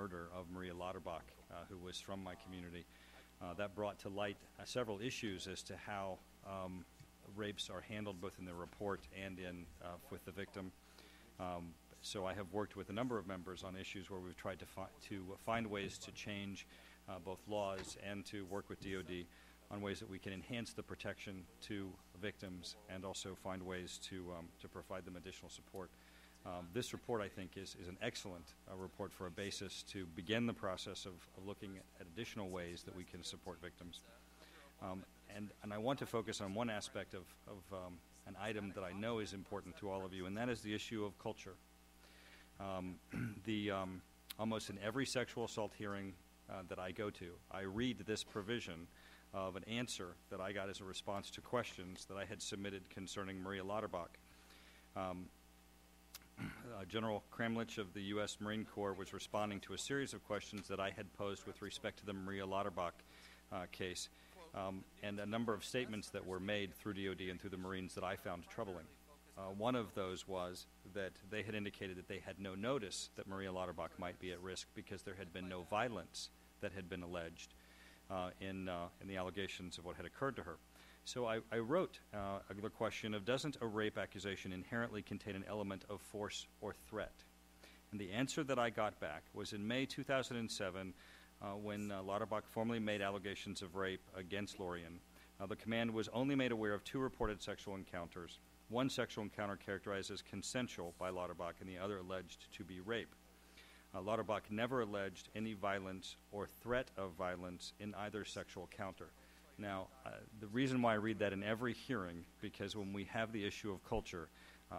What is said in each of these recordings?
murder of Maria Lauterbach, who was from my community. That brought to light several issues as to how rapes are handled both in the report and with the victim. So I have worked with a number of members on issues where we've tried to find ways to change both laws and to work with DOD on ways that we can enhance the protection to victims and also find ways to provide them additional support. This report, I think, is an excellent report for a basis to begin the process of looking at additional ways that we can support victims. And I want to focus on one aspect of an item that I know is important to all of you, and that is the issue of culture. Almost in every sexual assault hearing that I go to, I read this provision of an answer that I got as a response to questions that I had submitted concerning Maria Lauterbach. General Kramlich of the U.S. Marine Corps was responding to a series of questions that I had posed with respect to the Maria Lauterbach case, and a number of statements that were made through DOD and through the Marines that I found troubling. One of those was that they had indicated that they had no notice that Maria Lauterbach might be at risk because there had been no violence that had been alleged in the allegations of what had occurred to her. So I wrote the question of, doesn't a rape accusation inherently contain an element of force or threat? And the answer that I got back was in May 2007, when Lauterbach formally made allegations of rape against Lorien. The command was only made aware of 2 reported sexual encounters, one sexual encounter characterized as consensual by Lauterbach and the other alleged to be rape. Lauterbach never alleged any violence or threat of violence in either sexual encounter. Now, the reason why I read that in every hearing, because when we have the issue of culture,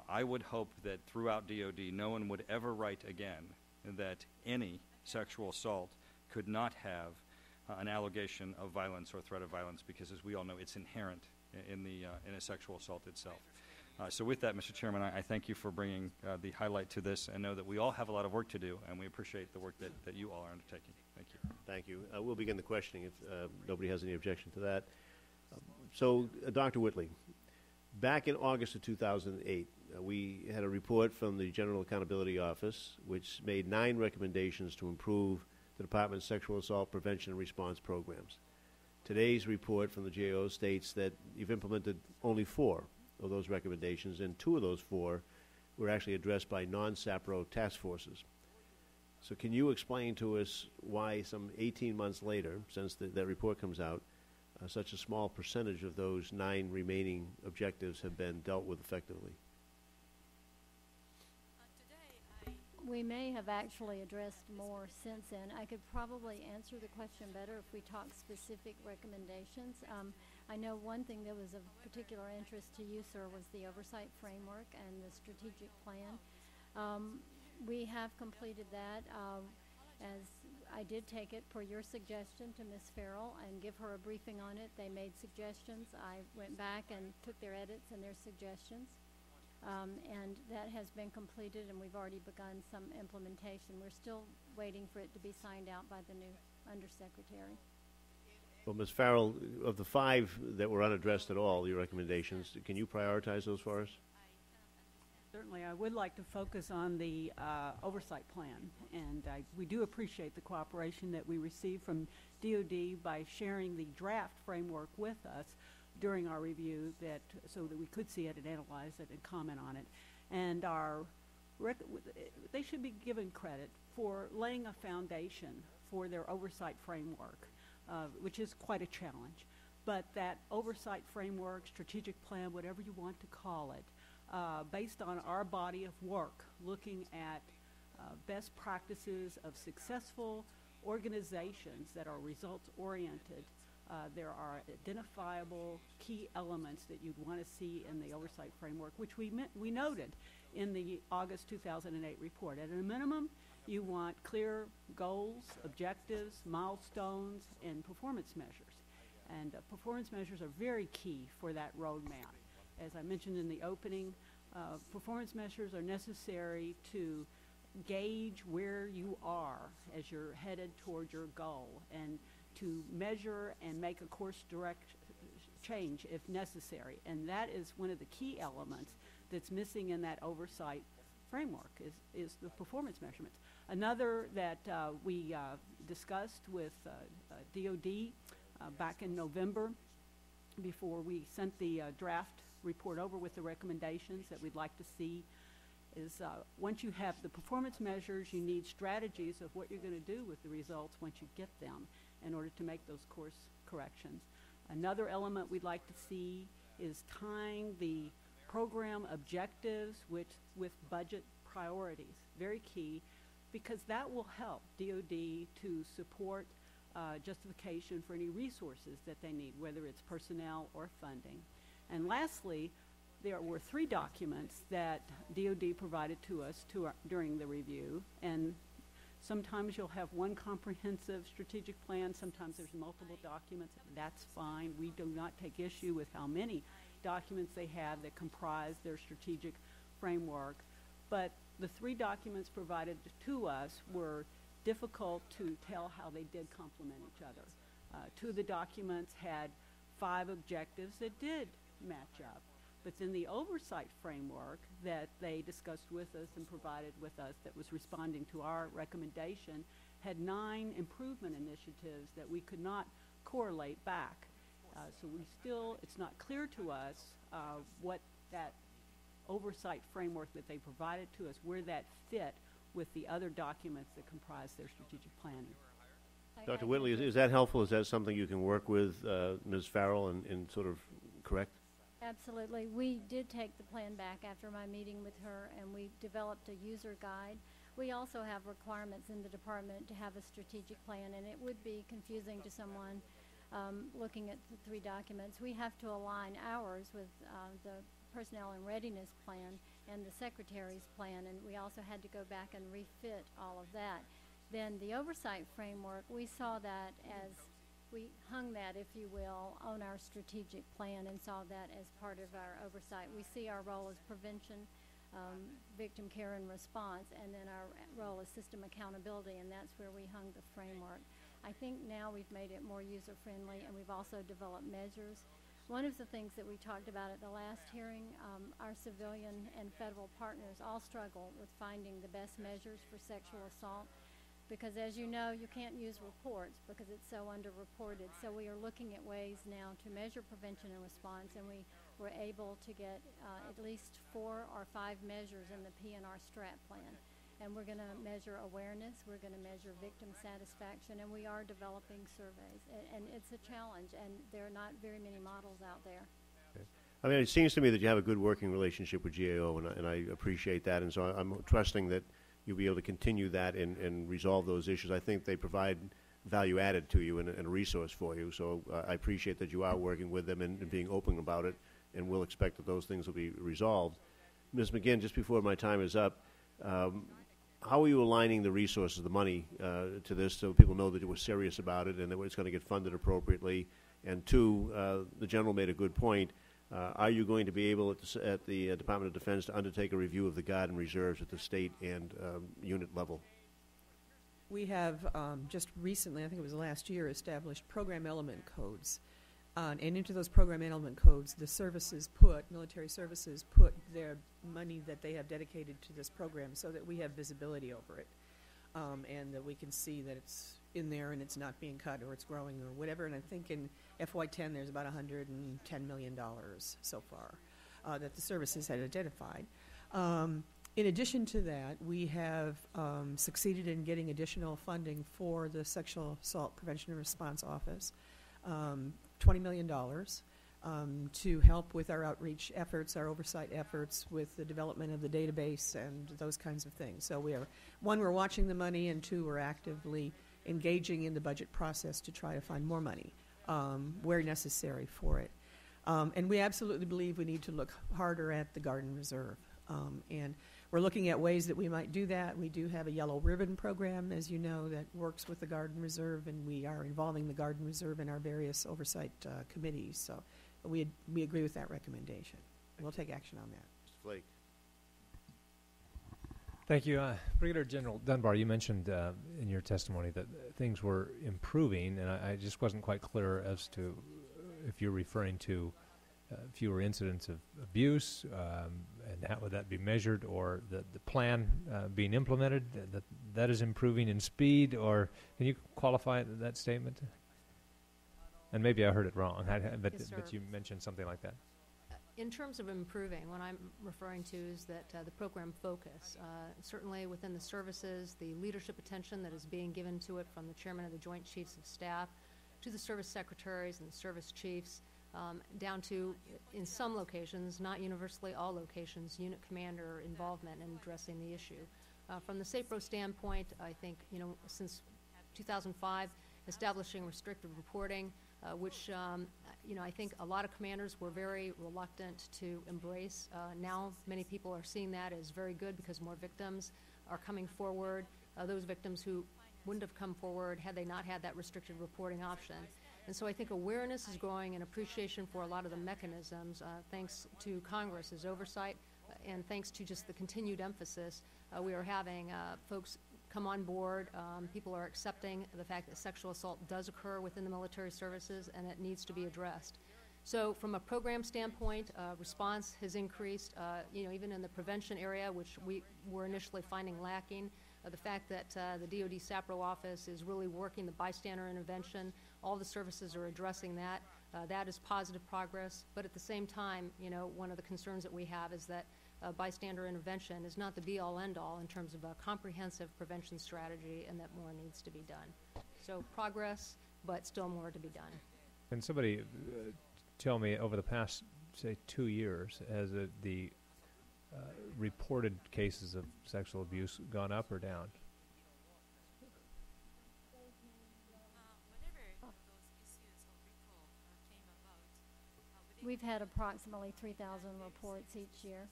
I would hope that throughout DOD no one would ever write again that any sexual assault could not have an allegation of violence or threat of violence, because as we all know, it's inherent in a sexual assault itself. So with that, Mr. Chairman, I thank you for bringing the highlight to this, and know that we all have a lot of work to do, and we appreciate the work that you all are undertaking. Thank you. Thank you. We'll begin the questioning if nobody has any objection to that. Dr. Whitley, back in August of 2008, we had a report from the General Accountability Office which made 9 recommendations to improve the Department's sexual assault prevention and response programs. Today's report from the GAO states that you've implemented only 4 of those recommendations, and 2 of those 4 were actually addressed by non-SAPRO task forces. So can you explain to us why some 18 months later, since that report comes out, such a small percentage of those 9 remaining objectives have been dealt with effectively? We may have actually addressed more since then. I could probably answer the question better if we talk specific recommendations. I know one thing that was of particular interest to you, sir, was the oversight framework and the strategic plan. We have completed that. As I did take it per your suggestion to Ms. Farrell and give her a briefing on it. They made suggestions. I went back and took their edits and their suggestions. And that has been completed, and we've already begun some implementation. We're still waiting for it to be signed out by the new undersecretary. Well, Ms. Farrell, of the 5 that were unaddressed at all, your recommendations, can you prioritize those for us? Certainly. I would like to focus on the oversight plan, and we do appreciate the cooperation that we received from DOD by sharing the draft framework with us during our review, so that we could see it and analyze it and comment on it. And they should be given credit for laying a foundation for their oversight framework, which is quite a challenge. But that oversight framework, strategic plan, whatever you want to call it, based on our body of work, looking at best practices of successful organizations that are results-oriented, there are identifiable key elements that you'd want to see in the oversight framework, which we noted in the August 2008 report. At a minimum, you want clear goals, objectives, milestones, and performance measures. And performance measures are very key for that roadmap. As I mentioned in the opening, performance measures are necessary to gauge where you are as you're headed toward your goal, and to measure and make a course direct change if necessary. And that is one of the key elements that's missing in that oversight framework is the performance measurements. Another that we discussed with DOD back in November before we sent the draft report over with the recommendations that we'd like to see is once you have the performance measures, you need strategies of what you're going to do with the results once you get them in order to make those course corrections. Another element we'd like to see is tying the program objectives with budget priorities. Very key, because that will help DOD to support justification for any resources that they need, whether it's personnel or funding. And lastly, there were 3 documents that DOD provided to us during the review, and sometimes you'll have one comprehensive strategic plan, sometimes there's multiple documents. That's fine. We do not take issue with how many documents they have that comprise their strategic framework. But the 3 documents provided to us were difficult to tell how they did complement each other. 2 of the documents had 5 objectives that did match up. But then the oversight framework that they discussed with us and provided with us that was responding to our recommendation had 9 improvement initiatives that we could not correlate back. So it's not clear to us what that oversight framework that they provided to us, where that fit with the other documents that comprise their strategic planning. Dr. Whitley, is that helpful? Is that something you can work with Ms. Farrell and sort of correct? Absolutely. We did take the plan back after my meeting with her, and we developed a user guide. We also have requirements in the department to have a strategic plan, and it would be confusing to someone looking at the 3 documents. We have to align ours with the personnel and readiness plan and the secretary's plan, and we also had to go back and refit all of that. Then the oversight framework, we saw that as we hung that, if you will, on our strategic plan and saw that as part of our oversight. We see our role as prevention, victim care and response, and then our role as system accountability, and that's where we hung the framework. I think now we've made it more user-friendly, and we've also developed measures. One of the things that we talked about at the last hearing, our civilian and federal partners all struggle with finding the best measures for sexual assault, because as you know, you can't use reports because it's so underreported. So we are looking at ways now to measure prevention and response, and we were able to get at least 4 or 5 measures in the PNR strat plan. And we're going to measure awareness, we're going to measure victim satisfaction, and we are developing surveys. And it's a challenge, and there are not very many models out there. Okay. I mean, it seems to me that you have a good working relationship with GAO, and I appreciate that, and so I'm trusting that you'll be able to continue that and resolve those issues. I think they provide value added to you and a resource for you, so I appreciate that you are working with them and being open about it, and we'll expect that those things will be resolved. Ms. McGinn, just before my time is up, how are you aligning the resources, the money, to this so people know that you were serious about it and that it's going to get funded appropriately? And 2, the General made a good point. Are you going to be able at the Department of Defense to undertake a review of the Guard and Reserves at the state and unit level? We have just recently, I think it was last year, established program element codes. And into those program element codes, the military services put their money that they have dedicated to this program so that we have visibility over it. And that we can see that it's in there and it's not being cut or it's growing or whatever. And I think in FY10 there's about $110 million so far that the services had identified. In addition to that, we have succeeded in getting additional funding for the Sexual Assault Prevention and Response Office, $20 million to help with our outreach efforts, our oversight efforts with the development of the database and those kinds of things. So we're watching the money, and 2, we're actively engaging in the budget process to try to find more money where necessary for it. And we absolutely believe we need to look harder at the Guard and Reserve. And we're looking at ways that we might do that. We do have a Yellow Ribbon program, as you know, that works with the Guard and Reserve, and we are involving the Guard and Reserve in our various oversight committees. So we agree with that recommendation. We'll take action on that. Mr. Flake. Thank you. Brigadier General Dunbar, you mentioned in your testimony that things were improving, and I just wasn't quite clear as to if you're referring to fewer incidents of abuse, and how would that be measured, or the plan being implemented, that is improving in speed, or can you qualify that statement? And maybe I heard it wrong, but Yes, but sir. you mentioned something like that. In terms of improving, what I'm referring to is that the program focus, certainly within the services, the leadership attention that is being given to it from the chairman of the Joint Chiefs of Staff to the service secretaries and the service chiefs, down to, in some locations, not universally all locations, unit commander involvement in addressing the issue. From the SAPRO standpoint, I think, since 2005, establishing restricted reporting, which, I think a lot of commanders were very reluctant to embrace. Now many people are seeing that as very good because more victims are coming forward, those victims who wouldn't have come forward had they not had that restricted reporting option. And so I think awareness is growing and appreciation for a lot of the mechanisms, thanks to Congress's oversight and thanks to just the continued emphasis we are having folks come on board. People are accepting the fact that sexual assault does occur within the military services and it needs to be addressed. So from a program standpoint, response has increased, even in the prevention area, which we were initially finding lacking. The fact that the DoD SAPRO office is really working the bystander intervention, all the services are addressing that. That is positive progress. But at the same time, one of the concerns that we have is that bystander intervention is not the be-all, end-all in terms of a comprehensive prevention strategy, and that more needs to be done. So progress, but still more to be done. Can somebody tell me, over the past, say, 2 years, has the reported cases of sexual abuse gone up or down? We've had approximately 3,000 reports each year,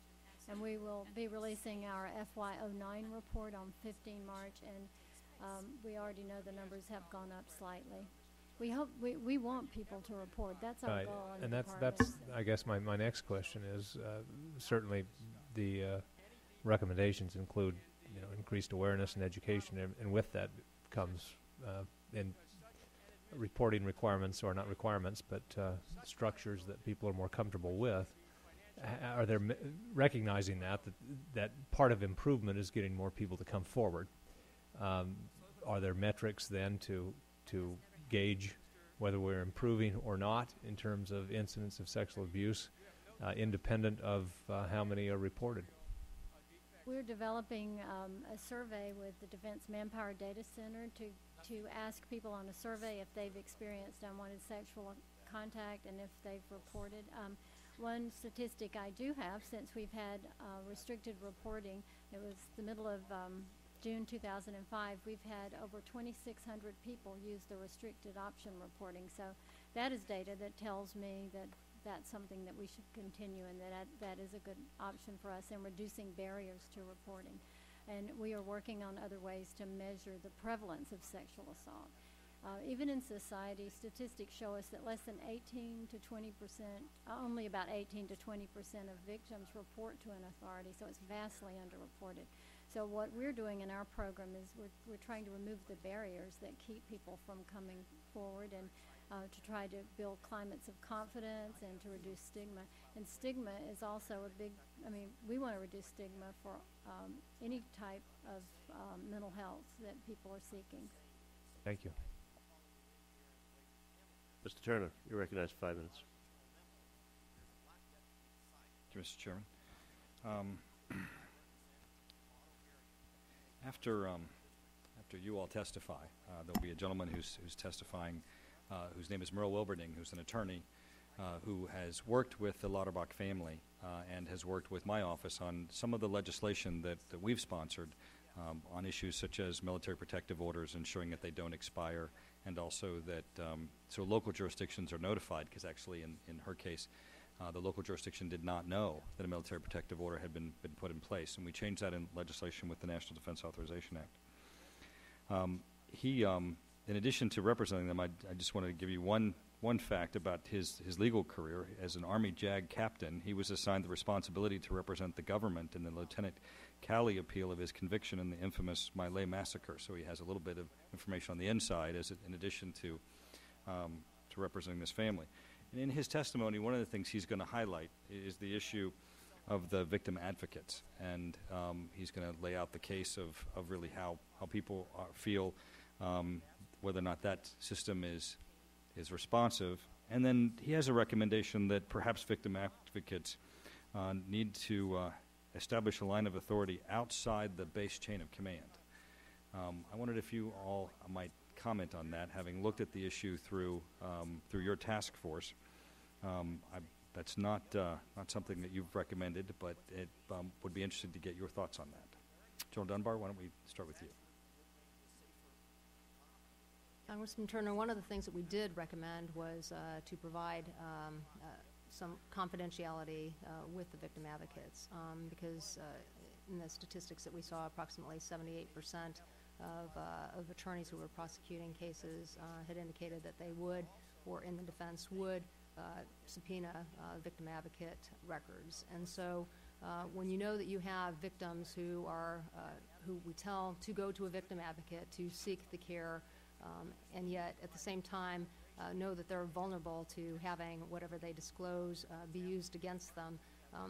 and we will be releasing our FY09 report on 15 March, and we already know the numbers have gone up slightly. We hope, we want people to report. That's our goal in and the that's department. I guess my next question is, certainly the recommendations include increased awareness and education, and with that comes in reporting requirements, or not requirements, but structures that people are more comfortable with. Are there recognizing that part of improvement is getting more people to come forward? Are there metrics then to gauge whether we're improving or not in terms of incidents of sexual abuse, independent of how many are reported? We're developing a survey with the Defense Manpower Data Center to ask people on a survey if they've experienced unwanted sexual contact and if they've reported. One statistic I do have, since we've had restricted reporting, it was the middle of June 2005, we've had over 2,600 people use the restricted option reporting. So that is data that tells me that that's something that we should continue, and that is a good option for us in reducing barriers to reporting. And we are working on other ways to measure the prevalence of sexual assault. Even in society, statistics show us that less than 18 to 20%, only about 18 to 20% of victims report to an authority, so it's vastly underreported. So what we're doing in our program is we're trying to remove the barriers that keep people from coming forward, and to try to build climates of confidence and to reduce stigma. And stigma is also a big, we want to reduce stigma for any type of mental health that people are seeking. Thank you. Mr. Turner, you're recognized for 5 minutes. Thank you, Mr. Chairman. After you all testify, there'll be a gentleman who's testifying, whose name is Merle Wilberding, who's an attorney who has worked with the Lauterbach family and has worked with my office on some of the legislation that we've sponsored on issues such as military protective orders, ensuring that they don't expire, and also that so local jurisdictions are notified, because actually in her case, the local jurisdiction did not know that a military protective order had been put in place, and we changed that in legislation with the National Defense Authorization Act. In addition to representing them, I just wanted to give you one fact about his legal career. As an Army JAG captain, he was assigned the responsibility to represent the government in the Lieutenant Calley appeal of his conviction in the infamous My Lai massacre. So he has a little bit of information on the inside, in addition to representing this family. And in his testimony, one of the things he's going to highlight is the issue of the victim advocates, and he's going to lay out the case of really how people feel, whether or not that system is responsive. And then he has a recommendation that perhaps victim advocates need to establish a line of authority outside the base chain of command. I wondered if you all might comment on that, having looked at the issue through your task force. That's not something that you've recommended, but it would be interested to get your thoughts on that. General Dunbar, why don't we start with you? Congressman Turner, one of the things that we did recommend was to provide some confidentiality with the victim advocates, because in the statistics that we saw, approximately 78% of attorneys who were prosecuting cases had indicated that they would, or in the defense would, subpoena victim advocate records. And so when you know that you have victims who we tell to go to a victim advocate to seek the care, and yet at the same time know that they're vulnerable to having whatever they disclose be used against them,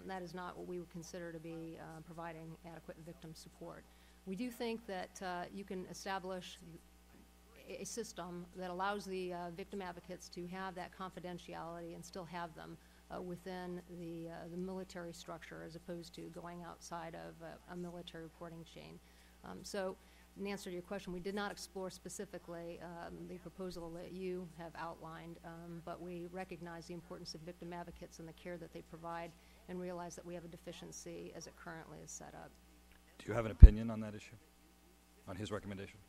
that is not what we would consider to be providing adequate victim support. We do think that you can establish a system that allows the victim advocates to have that confidentiality and still have them within the military structure, as opposed to going outside of a military reporting chain. So in answer to your question, we did not explore specifically the proposal that you have outlined, but we recognize the importance of victim advocates and the care that they provide, and realize that we have a deficiency as it currently is set up. Do you have an opinion on that issue, on his recommendation?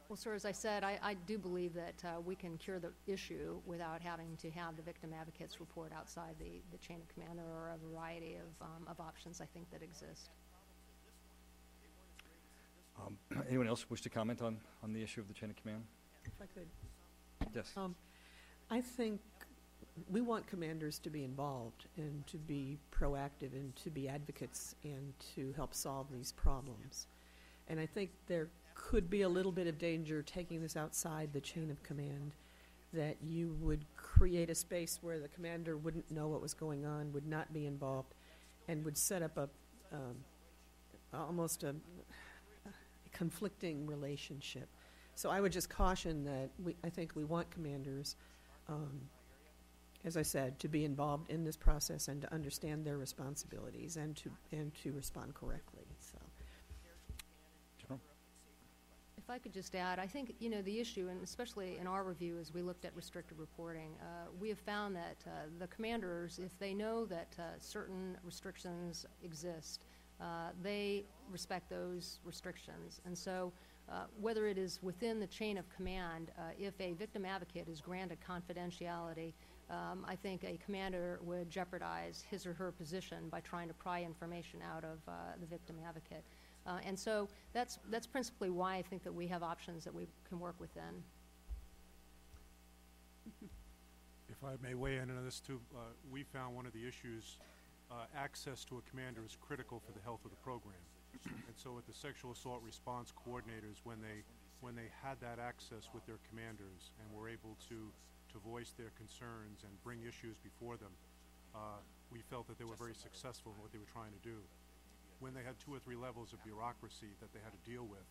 Well, sir, as I said, I do believe that we can cure the issue without having to have the victim advocates report outside the chain of command. There are a variety of options, I think, that exist. Anyone else wish to comment on the issue of the chain of command? If I could. Yes. I think we want commanders to be involved and to be proactive and to be advocates and to help solve these problems. And I think there could be a little bit of danger taking this outside the chain of command, that you would create a space where the commander wouldn't know what was going on, would not be involved, and would set up almost a conflicting relationship. So I would just caution that I think we want commanders, as I said, to be involved in this process and to understand their responsibilities and to respond correctly. So. If I could just add, I think, the issue, and especially in our review as we looked at restricted reporting, we have found that the commanders, if they know that certain restrictions exist, they respect those restrictions. And so whether it is within the chain of command, if a victim advocate is granted confidentiality, I think a commander would jeopardize his or her position by trying to pry information out of the victim advocate. And so that's principally why I think that we have options that we can work within. If I may weigh in on this too, we found one of the issues, access to a commander is critical for the health of the program. And so with the sexual assault response coordinators, when they had that access with their commanders and were able to voice their concerns and bring issues before them, we felt that they were very successful in what they were trying to do. When they had 2 or 3 levels of bureaucracy that they had to deal with,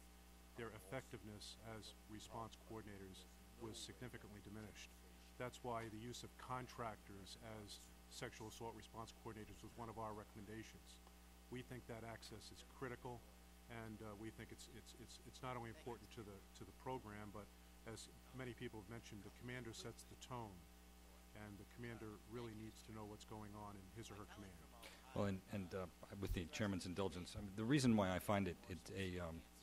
their effectiveness as response coordinators was significantly diminished. That's why the use of contractors as sexual assault response coordinators was one of our recommendations. We think that access is critical, and we think it's not only important to the program, but as many people have mentioned, the commander sets the tone, and the commander really needs to know what's going on in his or her command. Well, and with the chairman's indulgence, the reason why I find it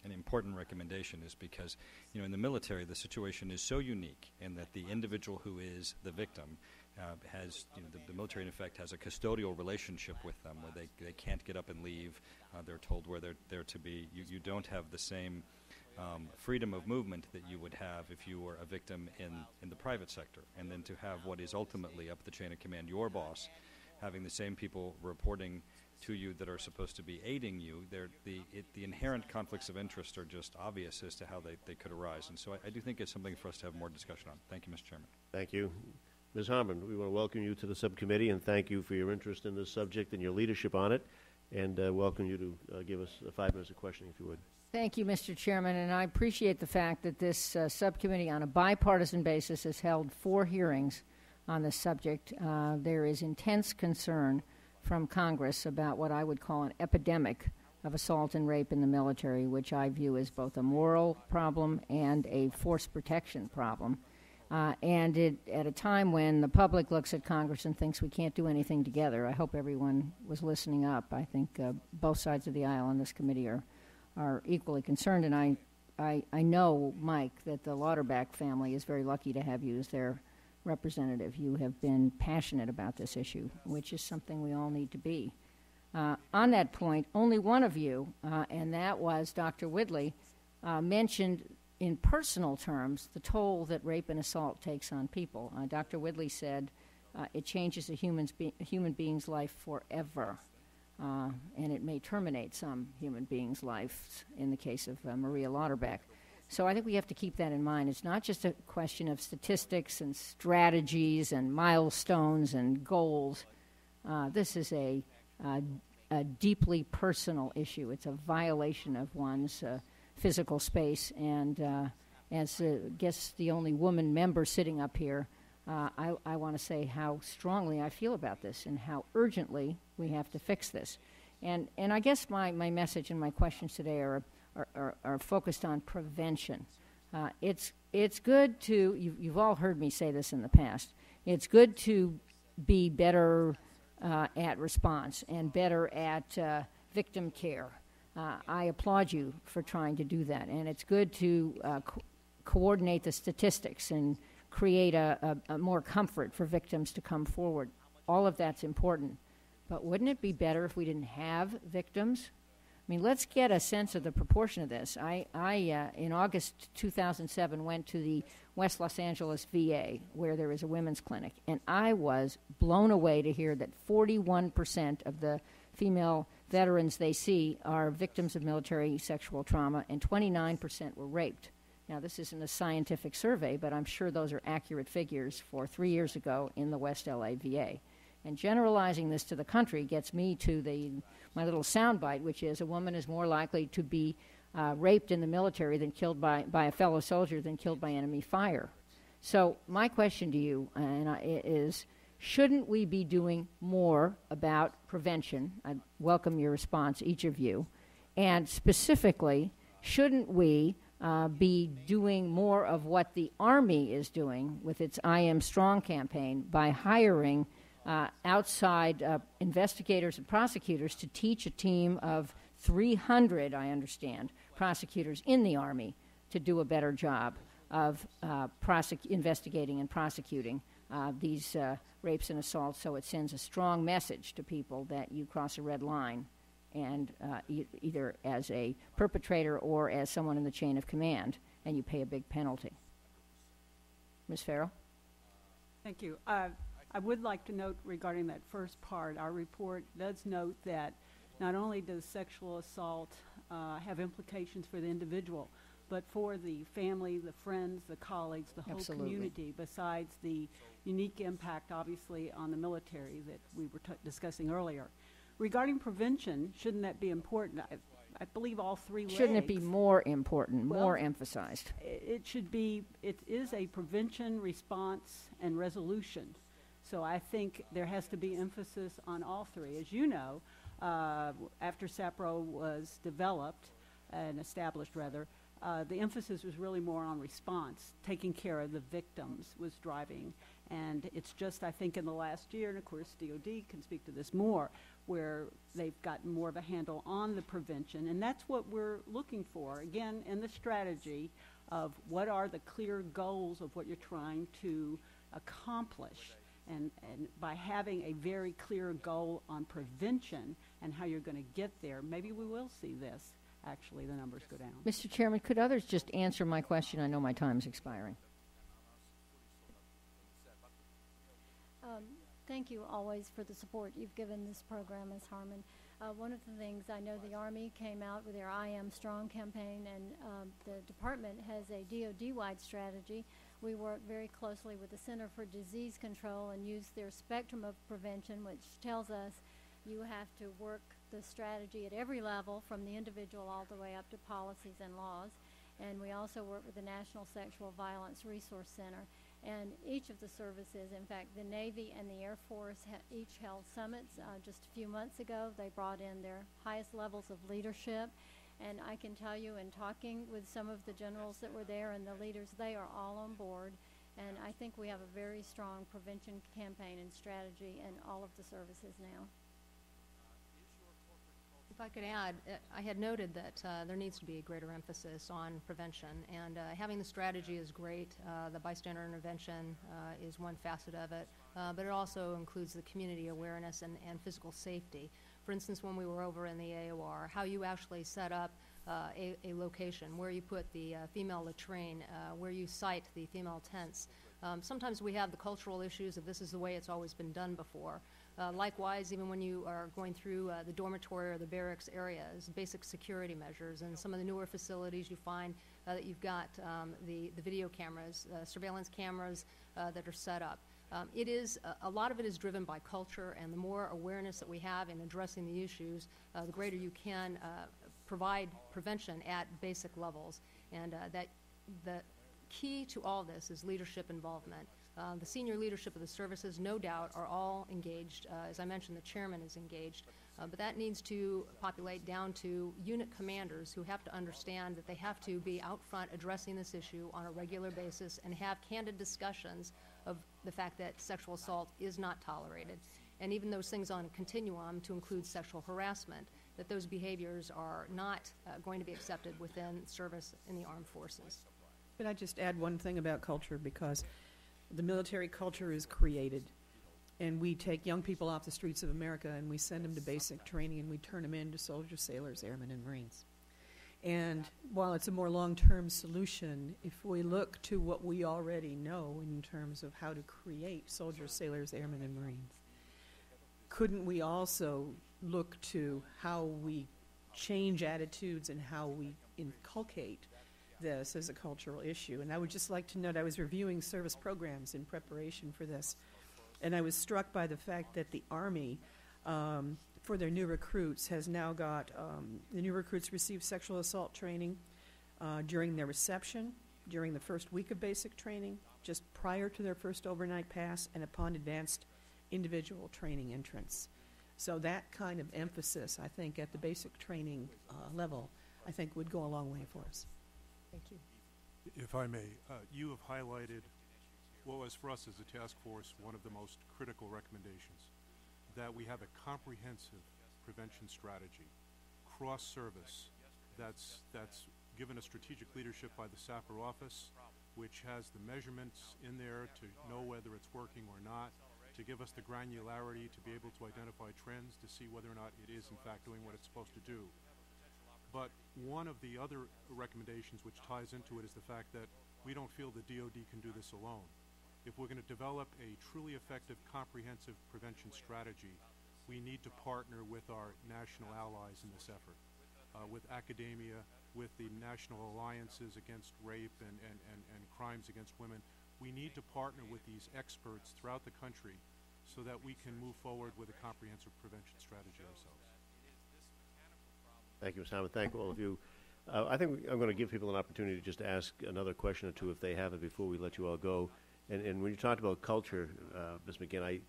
an important recommendation is because, in the military, the situation is so unique in that the individual who is the victim has, the military in effect has a custodial relationship with them where they can't get up and leave. They're told where they're to be. You don't have the same freedom of movement that you would have if you were a victim in the private sector. And then to have what is ultimately up the chain of command, your boss, having the same people reporting to you that are supposed to be aiding you, the inherent conflicts of interest are just obvious as to how they could arise. And so I do think it's something for us to have more discussion on. Thank you, Mr. Chairman. Thank you. Ms. Harmon, we want to welcome you to the subcommittee and thank you for your interest in this subject and your leadership on it, and welcome you to give us 5 minutes of questioning, if you would. Thank you, Mr. Chairman, and I appreciate the fact that this subcommittee on a bipartisan basis has held 4 hearings on this subject. There is intense concern from Congress about what I would call an epidemic of assault and rape in the military, which I view as both a moral problem and a force protection problem. And at a time when the public looks at Congress and thinks we can't do anything together, I hope everyone was listening up. I think both sides of the aisle on this committee are equally concerned, and I know, Mike, that the Lauterbach family is very lucky to have you as their representative. You have been passionate about this issue, which is something we all need to be. On that point, only one of you, and that was Dr. Whitley, mentioned in personal terms the toll that rape and assault takes on people. Dr. Whitley said it changes a human being's life forever. And it may terminate some human beings' lives in the case of Maria Lauterbach. So I think we have to keep that in mind. It's not just a question of statistics and strategies and milestones and goals. This is a deeply personal issue. It's a violation of one's physical space. And as the only woman member sitting up here, I want to say how strongly I feel about this and how urgently we have to fix this. And I guess my message and my questions today are focused on prevention. It's good to, you've all heard me say this in the past, it's good to be better at response and better at victim care. I applaud you for trying to do that. And it's good to coordinate the statistics and create a more comfort for victims to come forward. All of that's important. But wouldn't it be better if we didn't have victims? I mean, let's get a sense of the proportion of this. I in August 2007, went to the West Los Angeles VA, where there is a women's clinic, and I was blown away to hear that 41% of the female veterans they see are victims of military sexual trauma, and 29% were raped. Now, this isn't a scientific survey, but I'm sure those are accurate figures for 3 years ago in the West LA VA. And generalizing this to the country gets me to my little soundbite, which is a woman is more likely to be raped in the military than killed by a fellow soldier than killed by enemy fire. So my question to you is, shouldn't we be doing more about prevention? I welcome your response, each of you. And specifically, shouldn't we be doing more of what the Army is doing with its I Am Strong campaign by hiring outside investigators and prosecutors to teach a team of 300, I understand, prosecutors in the Army to do a better job of investigating and prosecuting these rapes and assaults, so it sends a strong message to people that you cross a red line, and either as a perpetrator or as someone in the chain of command, and you pay a big penalty. Ms. Farrell? Thank you. I would like to note regarding that first part, our report does note that not only does sexual assault have implications for the individual, but for the family, the friends, the colleagues, the whole community, besides the unique impact, obviously, on the military that we were discussing earlier. Regarding prevention, shouldn't that be important? I believe all three legs. Shouldn't it be more important, more emphasized? It should be, it is a prevention, response, and resolution. So I think there has to be emphasis on all three. As you know, after SAPRO was developed and established, rather, the emphasis was really more on response. Taking care of the victims was driving. And it's just, I think, in the last year, and of course DOD can speak to this more, where they've gotten more of a handle on the prevention. And that's what we're looking for, again, in the strategy of what are the clear goals of what you're trying to accomplish. And by having a very clear goal on prevention and how you're going to get there, maybe we will see this, actually, the numbers go down. Mr. Chairman, could others just answer my question? I know my time is expiring. Thank you always for the support you've given this program, Ms. Harmon. One of the things, I know the Army came out with their I Am Strong campaign, and the department has a DoD-wide strategy. We work very closely with the Center for Disease Control and use their spectrum of prevention, which tells us you have to work the strategy at every level, from the individual all the way up to policies and laws. And we also work with the National Sexual Violence Resource Center. And each of the services, in fact, the Navy and the Air Force each held summits just a few months ago. They brought in their highest levels of leadership. And I can tell you, in talking with some of the generals that were there and the leaders, they are all on board. And I think we have a very strong prevention campaign and strategy in all of the services now. If I could add, I had noted that there needs to be a greater emphasis on prevention, and having the strategy is great. The bystander intervention is one facet of it, but it also includes the community awareness and physical safety. For instance, when we were over in the AOR, how you actually set up a location, where you put the female latrine, where you site the female tents. Sometimes we have the cultural issues of this is the way it's always been done before. Likewise, even when you are going through the dormitory or the barracks areas, basic security measures, and some of the newer facilities you find that you've got the video cameras, surveillance cameras that are set up. It is a lot of it is driven by culture, and the more awareness that we have in addressing the issues, the greater you can provide prevention at basic levels. And that the key to all this is leadership involvement. The senior leadership of the services, no doubt, are all engaged. As I mentioned, the chairman is engaged. But that needs to populate down to unit commanders who have to understand that they have to be out front addressing this issue on a regular basis and have candid discussions of the fact that sexual assault is not tolerated. And even those things on a continuum to include sexual harassment, that those behaviors are not going to be accepted within service in the armed forces. Could I just add one thing about culture, because the military culture is created, and we take young people off the streets of America and we send them to basic training and we turn them into soldiers, sailors, airmen, and Marines. And while it's a more long-term solution, if we look to what we already know in terms of how to create soldiers, sailors, airmen, and Marines, couldn't we also look to how we change attitudes and how we inculcate this as a cultural issue? And I would just like to note, I was reviewing service programs in preparation for this, and I was struck by the fact that the Army, for their new recruits, has now got, the new recruits receive sexual assault training during their reception, during the first week of basic training, just prior to their first overnight pass, and upon advanced individual training entrance. So that kind of emphasis, I think, at the basic training level, I think would go a long way for us. Thank you. If I may, you have highlighted what was for us as a task force one of the most critical recommendations, that we have a comprehensive prevention strategy, cross-service, that's given a strategic leadership by the SAPR office, which has the measurements in there to know whether it's working or not, to give us the granularity to be able to identify trends, to see whether or not it is in fact doing what it's supposed to do. But one of the other recommendations which ties into it is the fact that we don't feel the DoD can do this alone. If we're going to develop a truly effective, comprehensive prevention strategy, we need to partner with our national allies in this effort, with academia, with the national alliances against rape and crimes against women. We need to partner with these experts throughout the country so that we can move forward with a comprehensive prevention strategy ourselves. Thank you, Ms. Hammond. Thank all of you. I think I'm going to give people an opportunity just to ask another question or two if they have it before we let you all go. And when you talked about culture, Ms. McGinn, I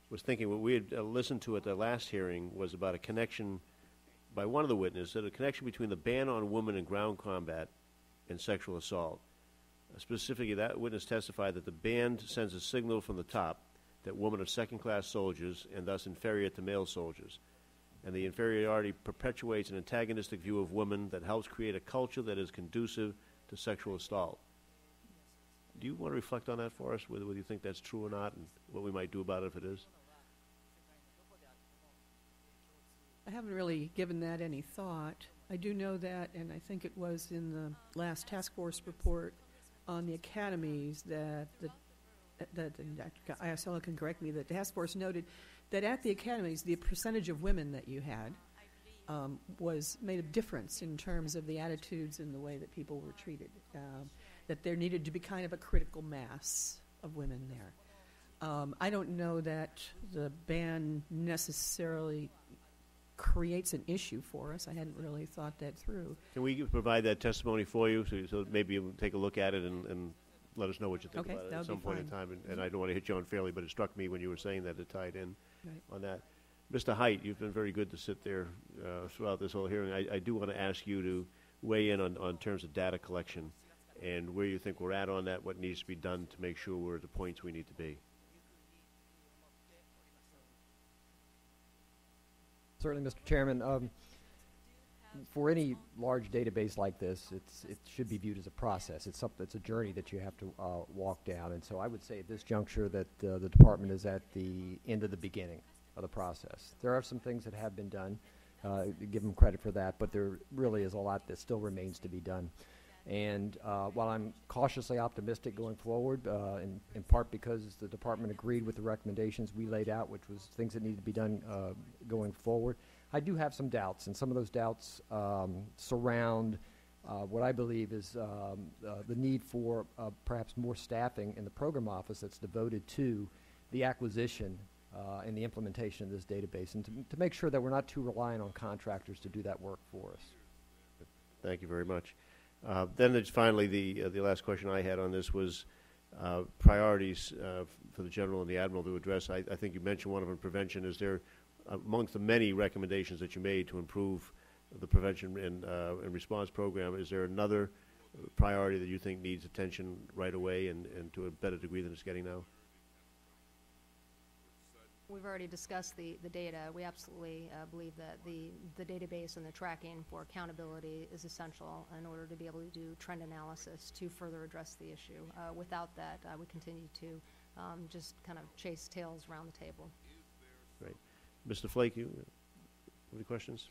was thinking what we had listened to at the last hearing was about a connection by one of the witnesses, a connection between the ban on women in ground combat and sexual assault. Specifically, that witness testified that the ban sends a signal from the top that women are second-class soldiers and thus inferior to male soldiers. And the inferiority perpetuates an antagonistic view of women that helps create a culture that is conducive to sexual assault. Do you want to reflect on that for us, whether you think that's true or not, and what we might do about it if it is? I haven't really given that any thought. I do know that, and I think it was in the last task force report on the academies that ISL can correct me, that the task force noted that at the academies, the percentage of women that you had made a difference in terms of the attitudes and the way that people were treated. That there needed to be kind of a critical mass of women there. I don't know that the ban necessarily creates an issue for us. I hadn't really thought that through. Can we provide that testimony for you, so maybe you'll take a look at it and let us know what you think Okay, about it that at would some be point in fine. time? And I don't want to hit you unfairly, but it struck me when you were saying that it tied in Right. on that. Mr. Height, you've been very good to sit there throughout this whole hearing. I do want to ask you to weigh in on terms of data collection and where you think we're at on that, what needs to be done to make sure we're at the points we need to be. Certainly, Mr. Chairman. For any large database like this, it should be viewed as a process. It's a journey that you have to walk down. And so I would say at this juncture that the department is at the end of the beginning of the process. There are some things that have been done. Give them credit for that, but there really is a lot that still remains to be done. And while I'm cautiously optimistic going forward, in part because the department agreed with the recommendations we laid out, which was things that need to be done going forward, I do have some doubts, and some of those doubts surround what I believe is the need for perhaps more staffing in the program office that's devoted to the acquisition and the implementation of this database, and to make sure that we're not too reliant on contractors to do that work for us. Thank you very much. Then there's finally the last question I had on this was priorities for the General and the Admiral to address. I think you mentioned one of them, prevention. Is there, amongst the many recommendations that you made to improve the prevention and response program, is there another priority that you think needs attention right away and to a better degree than it's getting now? We've already discussed the data. We absolutely believe that the database and the tracking for accountability is essential in order to be able to do trend analysis to further address the issue. Without that, we continue to just kind of chase tails around the table. Right. Mr. Flake, you any questions?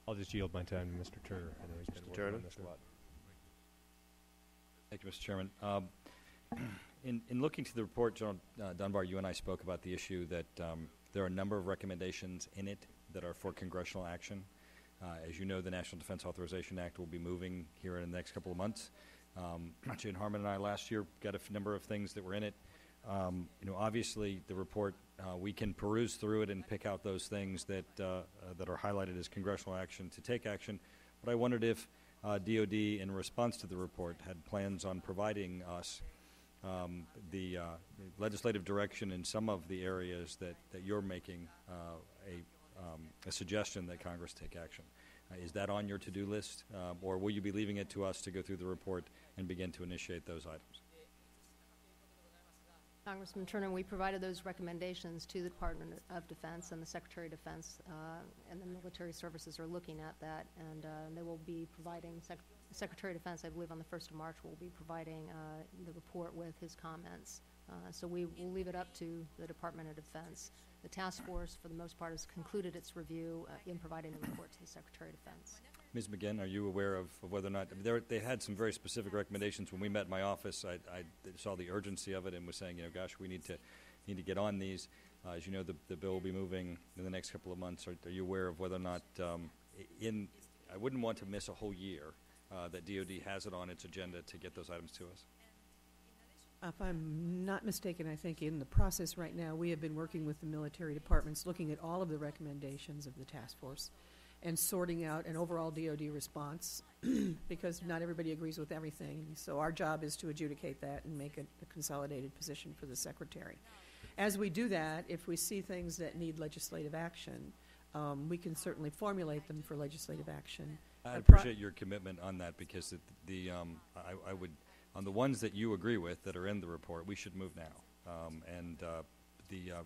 I'll just yield my time to Mr. Turner. I know he's been working Turner? on this a lot. Thank you, Mr. Chairman. In looking to the report, General Dunbar, you and I spoke about the issue that there are a number of recommendations in it that are for congressional action. As you know, the National Defense Authorization Act will be moving here in the next couple of months. Jane Harmon and I last year got a number of things that were in it. Obviously, the report, we can peruse through it and pick out those things that are highlighted as congressional action to take action. But I wondered if DOD, in response to the report, had plans on providing us the legislative direction in some of the areas that you're making a suggestion that Congress take action. Is that on your to-do list, or will you be leaving it to us to go through the report and begin to initiate those items? Congressman Turner, we provided those recommendations to the Department of Defense, and the Secretary of Defense and the military services are looking at that, and they will be providing, Secretary of Defense, I believe on the 1st of March, will be providing the report with his comments. So we will leave it up to the Department of Defense. The task force, for the most part, has concluded its review in providing the report to the Secretary of Defense. Ms. McGinn, are you aware of whether or not they had some very specific recommendations when we met in my office? I saw the urgency of it and was saying, gosh, we need to get on these. As you know, the bill will be moving in the next couple of months. Are you aware of whether or not I wouldn't want to miss a whole year that DOD has it on its agenda to get those items to us? If I'm not mistaken, I think in the process right now, we have been working with the military departments, looking at all of the recommendations of the task force and sorting out an overall DOD response because not everybody agrees with everything. So our job is to adjudicate that and make a consolidated position for the Secretary. As we do that, if we see things that need legislative action, we can certainly formulate them for legislative action. I appreciate your commitment on that because I would, on the ones that you agree with that are in the report, we should move now.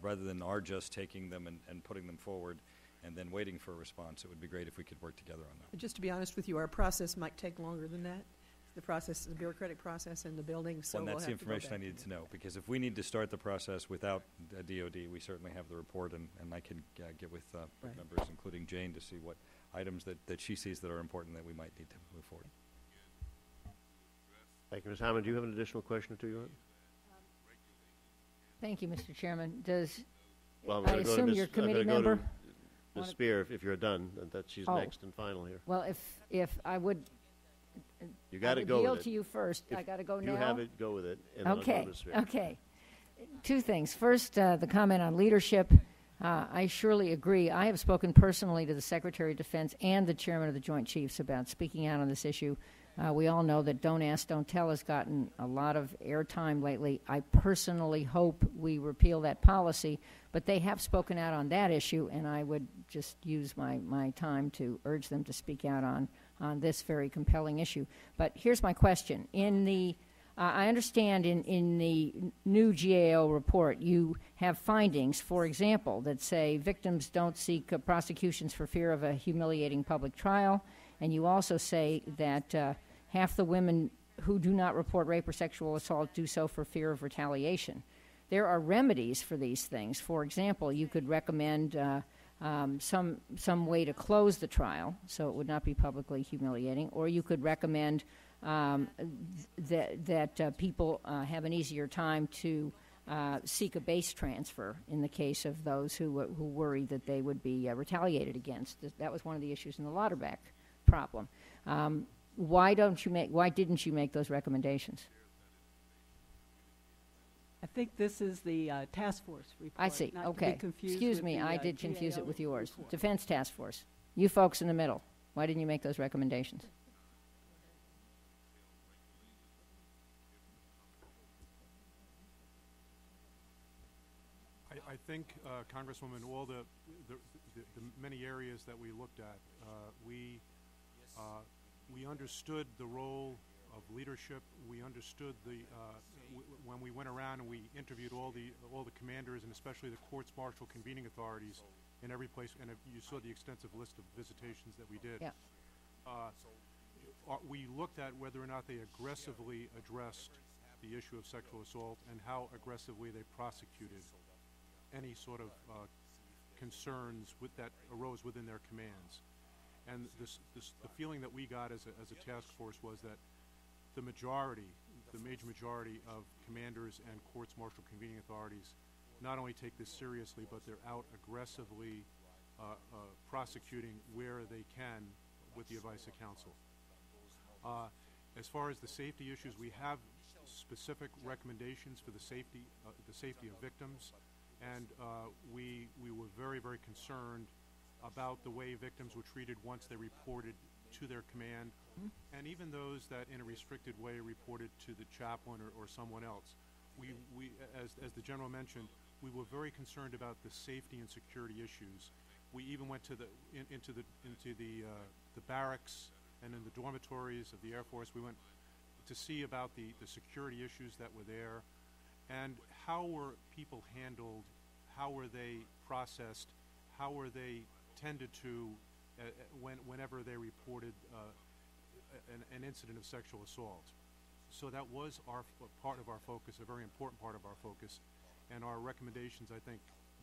Rather than our just taking them and putting them forward and then waiting for a response, it would be great if we could work together on that. Just to be honest with you, our process might take longer than that. The process is a bureaucratic process in the building, so Well, we'll that's the have to go information I back. needed to know, because if we need to start the process without a DOD, we certainly have the report, and I can get with Right. members, including Jane, to see what items that she sees that are important that we might need to move forward. Thank you. Ms. Hammond, do you have an additional question or two you want? Thank you, Mr. Chairman. Well, I'm I gonna go to assume Ms. your I'm committee gonna go to member? Ms. wanna- Spear, if you're done, that she's Oh. next and final here. Well, if I would, You I got to would go yield with to it. you first. I got to go If now? you have it, go with it. And then I'll go Okay, to Ms. Spear. okay. Two things. First, the comment on leadership. I surely agree. I have spoken personally to the Secretary of Defense and the Chairman of the Joint Chiefs about speaking out on this issue. We all know that Don't Ask, Don't Tell has gotten a lot of airtime lately. I personally hope we repeal that policy, but they have spoken out on that issue, and I would just use my time to urge them to speak out on this very compelling issue. But here's my question. In the I understand in the new GAO report you have findings, for example, that say victims don't seek prosecutions for fear of a humiliating public trial, and you also say that half the women who do not report rape or sexual assault do so for fear of retaliation. There are remedies for these things. For example, you could recommend some way to close the trial so it would not be publicly humiliating, or you could recommend that people have an easier time to seek a base transfer in the case of those who worry that they would be retaliated against. That was one of the issues in the Lauterbach problem. Why didn't you make those recommendations? I think this is the task force report. I see. not to be Okay. confused Excuse with me. the, I did confuse GAO it with yours. report. Defense Task Force. You folks in the middle. Why didn't you make those recommendations? I think, Congresswoman, all the many areas that we looked at, we understood the role of leadership. We understood when we went around and we interviewed all the commanders and especially the courts martial convening authorities in every place, and you saw the extensive list of visitations that we did. Yeah. We looked at whether or not they aggressively addressed the issue of sexual assault and how aggressively they prosecuted any sort of concerns that arose within their commands. And the feeling that we got as a task force was that the major majority of commanders and courts martial convening authorities not only take this seriously, but they're out aggressively prosecuting where they can with the advice of counsel. As far as the safety issues, we have specific recommendations for the safety of victims, and we were very, very concerned about the way victims were treated once they reported to their command, and even those that in a restricted way reported to the chaplain or someone else. We as the general mentioned, we were very concerned about the safety and security issues. We even went to into the barracks and in the dormitories of the Air Force. We went to see about the security issues that were there, and how were people handled, how were they processed, how were they tended to whenever they reported an incident of sexual assault. So that was part of our focus, a very important part of our focus, and our recommendations, I think,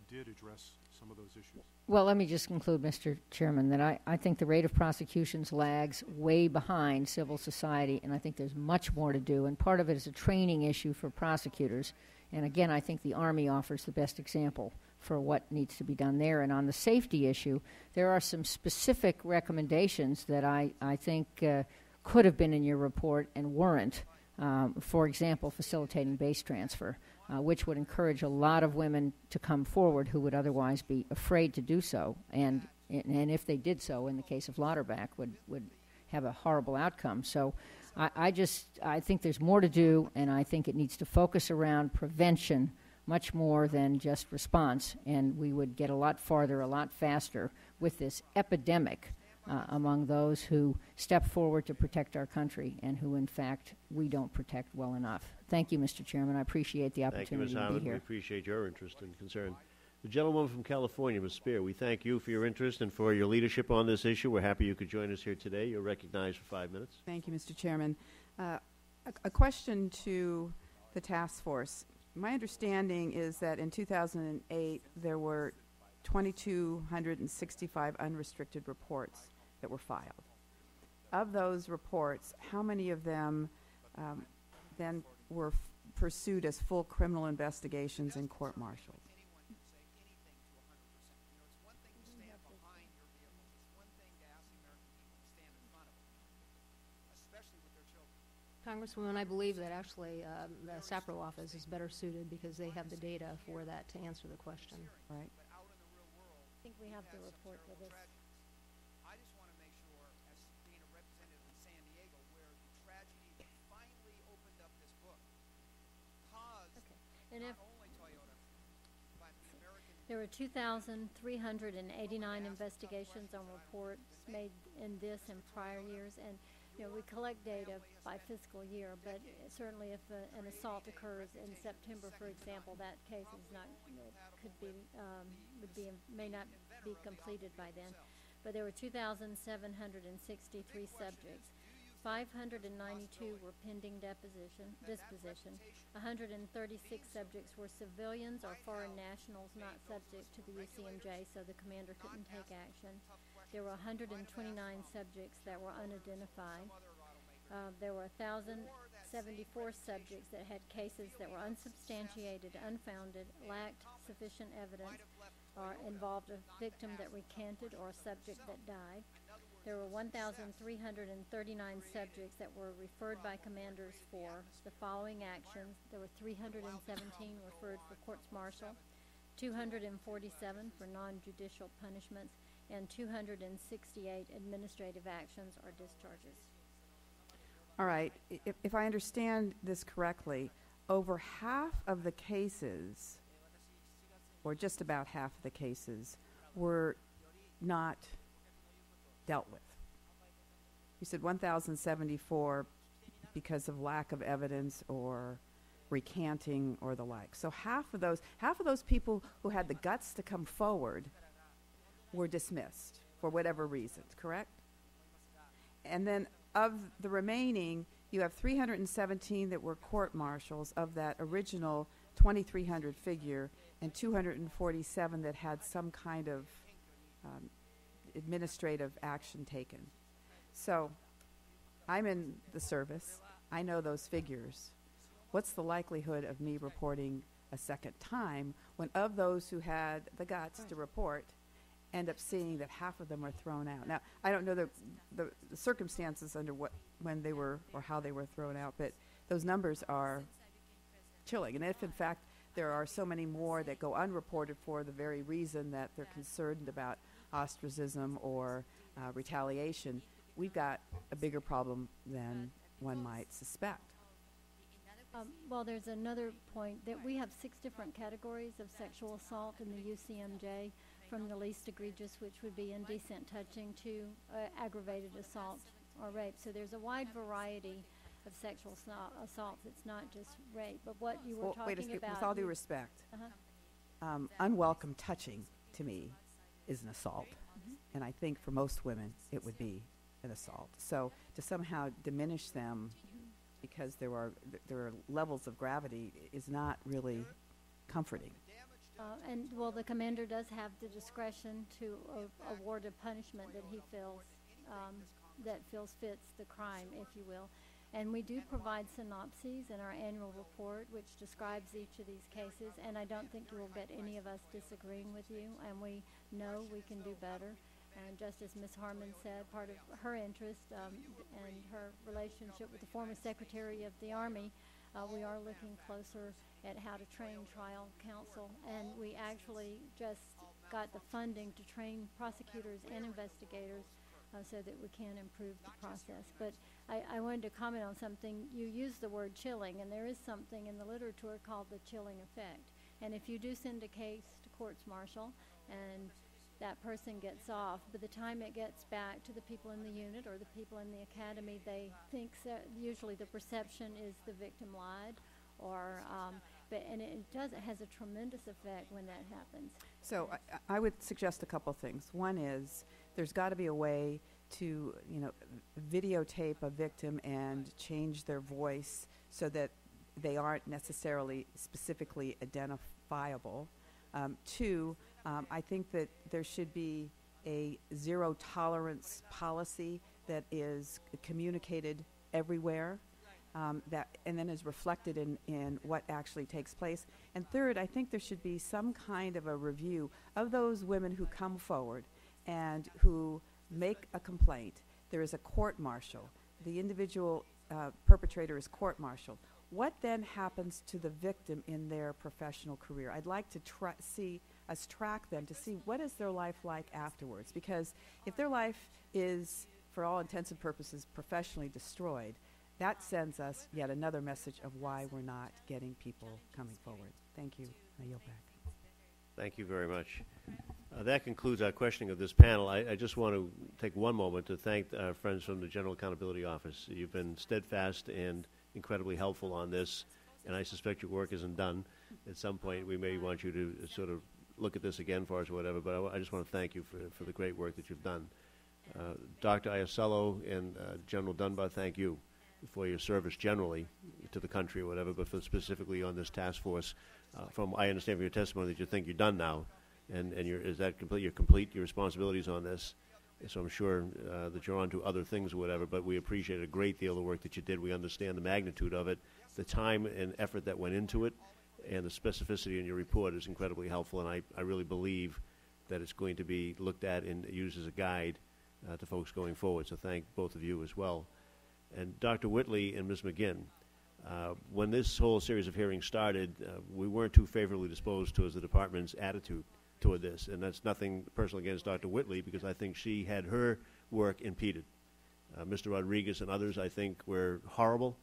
did address some of those issues. Well, let me just conclude, Mr. Chairman, that I think the rate of prosecutions lags way behind civil society, and I think there's much more to do, and part of it is a training issue for prosecutors. And again, I think the Army offers the best example for what needs to be done there. And on the safety issue, there are some specific recommendations that I think could have been in your report and weren't. For example, facilitating base transfer, which would encourage a lot of women to come forward who would otherwise be afraid to do so. And if they did so, in the case of Lauterbach, would have a horrible outcome. So I think there's more to do, and I think it needs to focus around prevention much more than just response, and we would get a lot farther, a lot faster with this epidemic among those who step forward to protect our country and who, in fact, we don't protect well enough. Thank you, Mr. Chairman. I appreciate the opportunity Thank you, Ms. to be Howard. We here. appreciate your interest and concern. The gentlewoman from California, Ms. Spear, we thank you for your interest and for your leadership on this issue. We're happy you could join us here today. You're recognized for 5 minutes. Thank you, Mr. Chairman. A question to the task force. My understanding is that in 2008 there were 2,265 unrestricted reports that were filed. Of those reports, how many of them then were pursued as full criminal investigations and court-martialed? Congresswoman, I believe that actually the SAPRO office is better suited because they have the data for that to answer the question. Right. I think we have the report for this. I just want to make sure, as being a representative in San Diego, where the tragedy finally opened up this book, caused And if not only Toyota, but the American. there were 2,389 investigations on reports made in this and prior years, and we collect data by fiscal year, but certainly if an assault occurs in September, for example, that case is not may not be completed by then. But there were 2,763 subjects. 592 were pending disposition. 136 subjects were civilians or foreign nationals not subject to the UCMJ, so the commander couldn't take action. There were 129 subjects that were unidentified. There were 1,074 subjects that had cases that were unsubstantiated, unfounded, lacked sufficient evidence, or involved a victim that recanted or a subject that died. There were 1,339 subjects that were referred by commanders for the following actions. There were 317 referred for courts-martial, 247 for non-judicial punishments, and 268 administrative actions or discharges. All right. If I understand this correctly, over half of the cases, or just about half of the cases, were not dealt with. You said 1,074 because of lack of evidence or recanting or the like. So half of those people who had the guts to come forward were dismissed for whatever reasons, correct? And then of the remaining, you have 317 that were court-martials of that original 2,300 figure, and 247 that had some kind of administrative action taken. So I'm in the service. I know those figures. What's the likelihood of me reporting a second time when of those who had the guts to report end up seeing that half of them are thrown out? Now, I don't know the circumstances under when they were or how they were thrown out, but those numbers are chilling. And if, in fact, there are so many more that go unreported for the very reason that they're concerned about ostracism or retaliation, we've got a bigger problem than one might suspect. Well, there's another point that we have 6 different categories of sexual assault in the UCMJ, from the least egregious, which would be indecent touching, to aggravated assault or rape. So there's a wide variety of sexual assaults. It's not just rape. But what you were talking wait a second, about... with all due respect, unwelcome touching, to me, is an assault. And I think for most women, it would be an assault. So to somehow diminish them because there are levels of gravity is not really comforting. And the commander does have the discretion to award a punishment that he feels fits the crime, if you will. And we do provide synopses in our annual report, which describes each of these cases. And I don't think you will get any of us disagreeing with you. And we know we can do better. And just as Ms. Harmon said, part of her interest and her relationship with the former Secretary of the Army, we are looking closer at how to train trial counsel. And we actually just got the funding to train prosecutors and investigators so that we can improve the process. But I wanted to comment on something. You used the word chilling, and there is something in the literature called the chilling effect. And if you do send a case to courts-martial and that person gets off, by the time it gets back to the people in the unit or the people in the academy, they think usually the perception is the victim lied, or and it has a tremendous effect when that happens. So I would suggest a couple things. One is there's got to be a way to videotape a victim and change their voice so that they aren't necessarily specifically identifiable. 2, I think that there should be a zero tolerance policy that is communicated everywhere, and then is reflected in what actually takes place. And 3rd, I think there should be some kind of a review of those women who come forward and who make a complaint. There is a court-martial. The individual perpetrator is court-martialed, what then happens to the victim in their professional career? I'd like to see us track them to see what is their life like afterwards. Because if their life is, for all intents and purposes, professionally destroyed, that sends us yet another message of why we're not getting people coming forward. Thank you. I yield back. Thank you very much. That concludes our questioning of this panel. I just want to take one moment to thank our friends from the General Accountability Office. You've been steadfast and incredibly helpful on this, and I suspect your work isn't done. At some point, we may want you to sort of look at this again for us or whatever, but I just want to thank you for the great work that you've done. Dr. Iasello and General Dunbar, thank you for your service generally to the country or whatever, but for specifically on this task force. I understand from your testimony that you think you're done now, and is that complete? You're complete your responsibilities on this, so I'm sure that you're on to other things or whatever. But we appreciate a great deal of the work that you did. We understand the magnitude of it, the time and effort that went into it, and the specificity in your report is incredibly helpful. And I really believe that it's going to be looked at and used as a guide to folks going forward. So thank both of you as well. And Dr. Whitley and Ms. McGinn, when this whole series of hearings started, we weren't too favorably disposed towards the department's attitude toward this. And that's nothing personal against Dr. Whitley, because I think she had her work impeded. Mr. Rodriguez and others, I think, were horrible,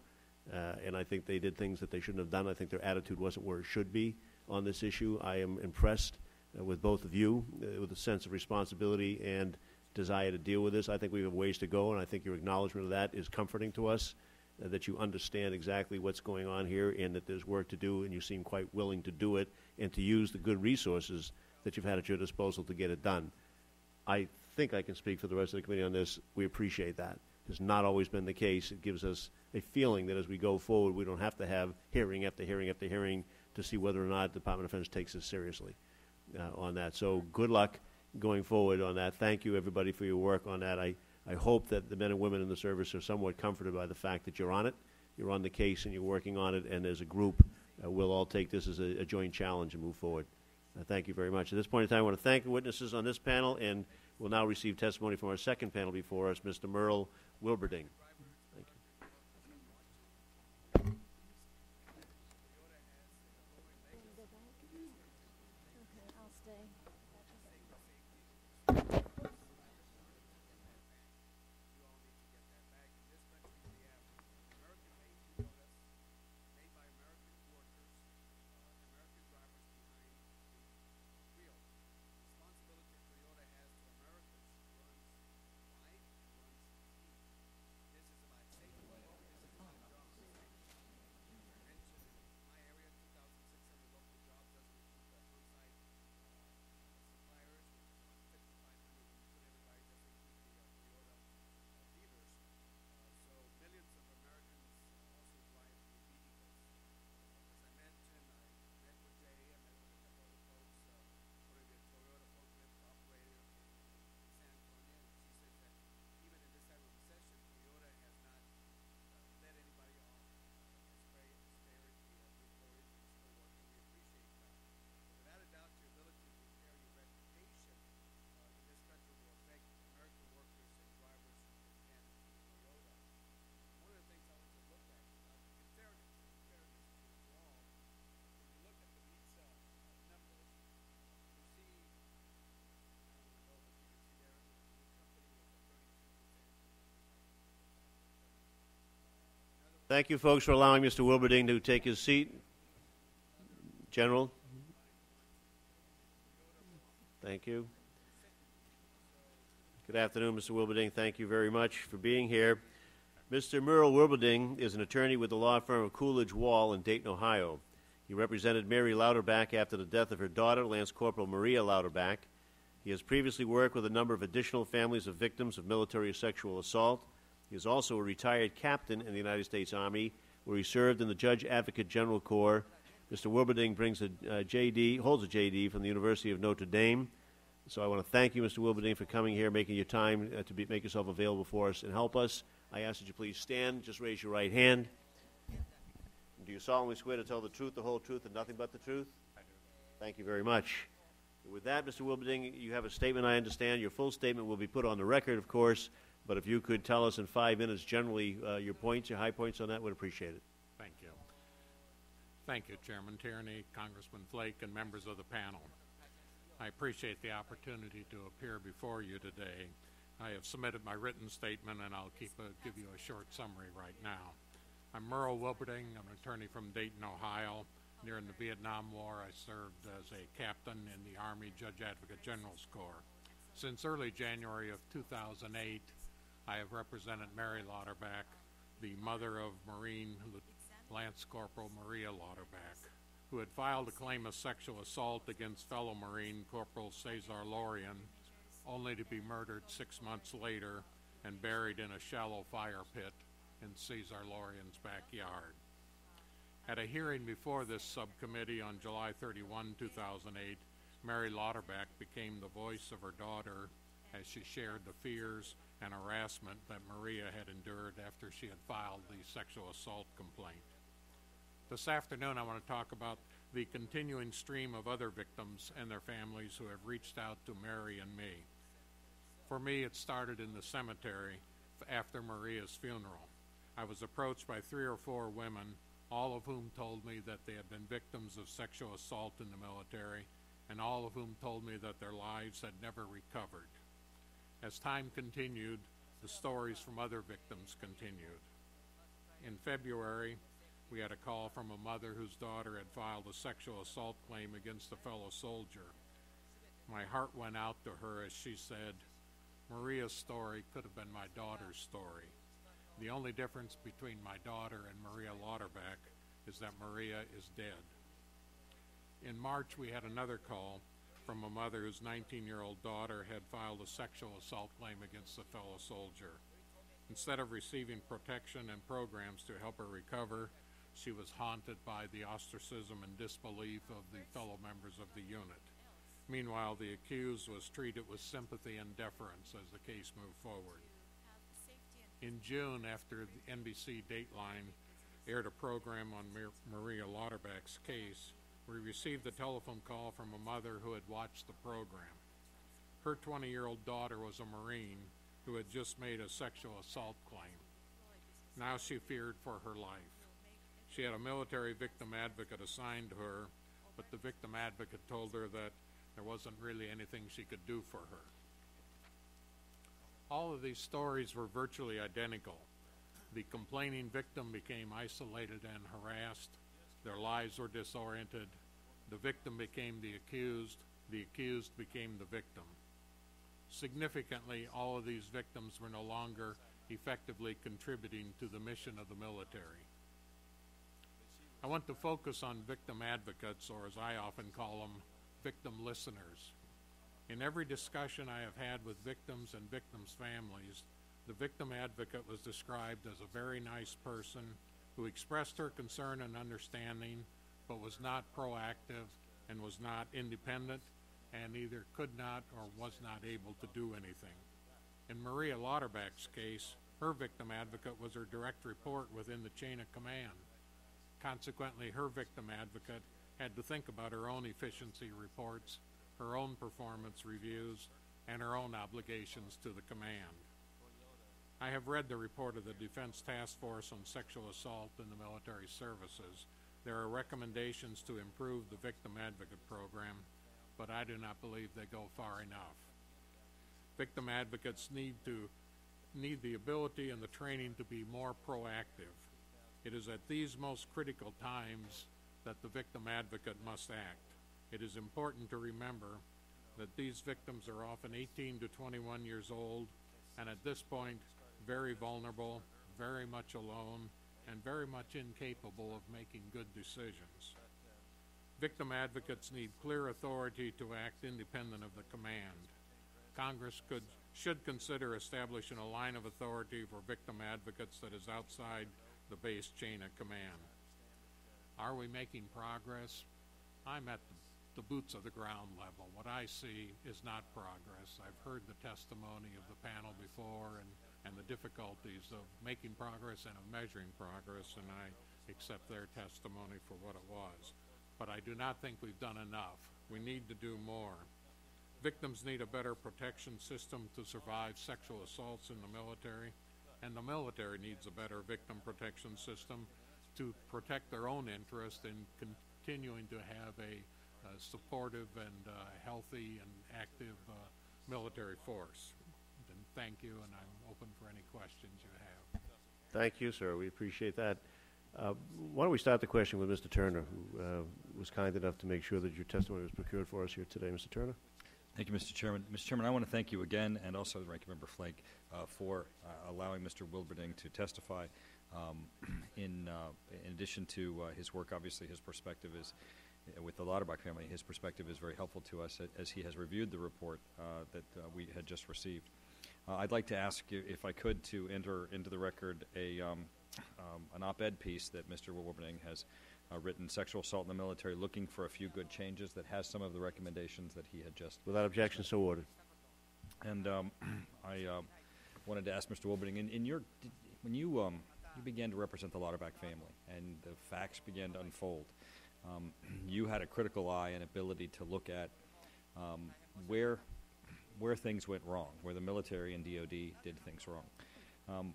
and I think they did things that they shouldn't have done. I think their attitude wasn't where it should be on this issue. I am impressed with both of you, with a sense of responsibility and desire to deal with this. I think we have ways to go, and I think your acknowledgement of that is comforting to us, that you understand exactly what's going on here and that there's work to do, and you seem quite willing to do it and to use the good resources that you've had at your disposal to get it done. I think I can speak for the rest of the committee on this. We appreciate that. It's not always been the case. It gives us a feeling that as we go forward, we don't have to have hearing after hearing after hearing to see whether or not the Department of Defense takes us seriously on that. So good luck going forward on that. Thank you, everybody, for your work on that. I hope that the men and women in the service are somewhat comforted by the fact that you're on it, you're on the case, and you're working on it, and as a group, we'll all take this as a joint challenge and move forward. Thank you very much. At this point in time, I want to thank the witnesses on this panel, and we'll now receive testimony from our second panel before us, Mr. Merle Wilberding. Thank you. Okay, I'll stay. Thank you, folks, for allowing Mr. Wilberding to take his seat. General. Thank you. Good afternoon, Mr. Wilberding. Thank you very much for being here. Mr. Merle Wilberding is an attorney with the law firm of Coolidge Wall in Dayton, Ohio. He represented Mary Louderback after the death of her daughter, Lance Corporal Maria Louderback. He has previously worked with a number of additional families of victims of military sexual assault. He is also a retired captain in the United States Army, where he served in the Judge Advocate General Corps. Mr. Wilberding holds a JD from the University of Notre Dame. So I want to thank you, Mr. Wilberding, for coming here, making your time make yourself available for us and help us. I ask that you please stand. Just raise your right hand. Do you solemnly swear to tell the truth, the whole truth, and nothing but the truth? I do. Thank you very much. With that, Mr. Wilberding, you have a statement, I understand. Your full statement will be put on the record, of course. But if you could tell us in 5 minutes generally your points, your high points on that, we'd appreciate it. Thank you. Thank you, Chairman Tierney, Congressman Flake, and members of the panel. I appreciate the opportunity to appear before you today. I have submitted my written statement, and I'll give you a short summary right now. I'm Merle Wilberding. I'm an attorney from Dayton, Ohio. During the Vietnam War, I served as a captain in the Army Judge Advocate General's Corps. Since early January of 2008, I have represented Mary Lauterbach, the mother of Marine Lance Corporal Maria Lauterbach, who had filed a claim of sexual assault against fellow Marine Corporal Cesar Lorien, only to be murdered 6 months later and buried in a shallow fire pit in Cesar Lorien's backyard. At a hearing before this subcommittee on July 31, 2008, Mary Lauterbach became the voice of her daughter as she shared the fears and harassment that Maria had endured after she had filed the sexual assault complaint. This afternoon, I want to talk about the continuing stream of other victims and their families who have reached out to Mary and me. For me, it started in the cemetery after Maria's funeral. I was approached by 3 or 4 women, all of whom told me that they had been victims of sexual assault in the military, and all of whom told me that their lives had never recovered. As time continued, the stories from other victims continued. In February, we had a call from a mother whose daughter had filed a sexual assault claim against a fellow soldier. My heart went out to her as she said, "Maria's story could have been my daughter's story. The only difference between my daughter and Maria Lauterbach is that Maria is dead." In March, we had another call from a mother whose 19-year-old daughter had filed a sexual assault claim against a fellow soldier. Instead of receiving protection and programs to help her recover, she was haunted by the ostracism and disbelief of the fellow members of the unit. Meanwhile, the accused was treated with sympathy and deference as the case moved forward. In June, after the NBC Dateline aired a program on Maria Lauterbach's case, we received a telephone call from a mother who had watched the program. Her 20-year-old daughter was a Marine who had just made a sexual assault claim. Now she feared for her life. She had a military victim advocate assigned to her, but the victim advocate told her that there wasn't really anything she could do for her. All of these stories were virtually identical. The complaining victim became isolated and harassed. Their lives were disoriented. The victim became the accused became the victim. Significantly, all of these victims were no longer effectively contributing to the mission of the military. I want to focus on victim advocates, or as I often call them, victim listeners. In every discussion I have had with victims and victims' families, the victim advocate was described as a very nice person who expressed her concern and understanding, but was not proactive and was not independent, and either could not or was not able to do anything. In Maria Lauterbach's case, her victim advocate was her direct report within the chain of command. Consequently, her victim advocate had to think about her own efficiency reports, her own performance reviews, and her own obligations to the command. I have read the report of the Defense Task Force on Sexual Assault in the Military Services. There are recommendations to improve the Victim Advocate Program, but I do not believe they go far enough. Victim advocates need the ability and the training to be more proactive. It is at these most critical times that the victim advocate must act. It is important to remember that these victims are often 18 to 21 years old, and at this point, very vulnerable, very much alone, and very much incapable of making good decisions. Victim advocates need clear authority to act independent of the command. Congress should consider establishing a line of authority for victim advocates that is outside the base chain of command. Are we making progress? I'm at the boots of the ground level. What I see is not progress. I've heard the testimony of the panel before and the difficulties of making progress and of measuring progress, and I accept their testimony for what it was. But I do not think we've done enough. We need to do more. Victims need a better protection system to survive sexual assaults in the military, and the military needs a better victim protection system to protect their own interest in continuing to have a supportive and healthy and active military force. And thank you, and I'm open for any questions you have. Thank you, sir. We appreciate that. Why don't we start the question with Mr. Turner, who was kind enough to make sure that your testimony was procured for us here today. Mr. Turner? Thank you, Mr. Chairman. Mr. Chairman, I want to thank you again, and also the Ranking Member Flake, for allowing Mr. Wilberding to testify. In addition to his work, obviously his perspective is, with the Lauterbach family, his perspective is very helpful to us as he has reviewed the report that we had just received. I'd like to ask you, if I could, to enter into the record an op-ed piece that Mr. Wilberding has written, Sexual Assault in the Military, Looking for a Few Good Changes, that has some of the recommendations that he had just... Without objection, so ordered. And I wanted to ask Mr. Wilberding, when you began to represent the Lauterbach family and the facts began to unfold, you had a critical eye and ability to look at where things went wrong, where the military and DOD did things wrong.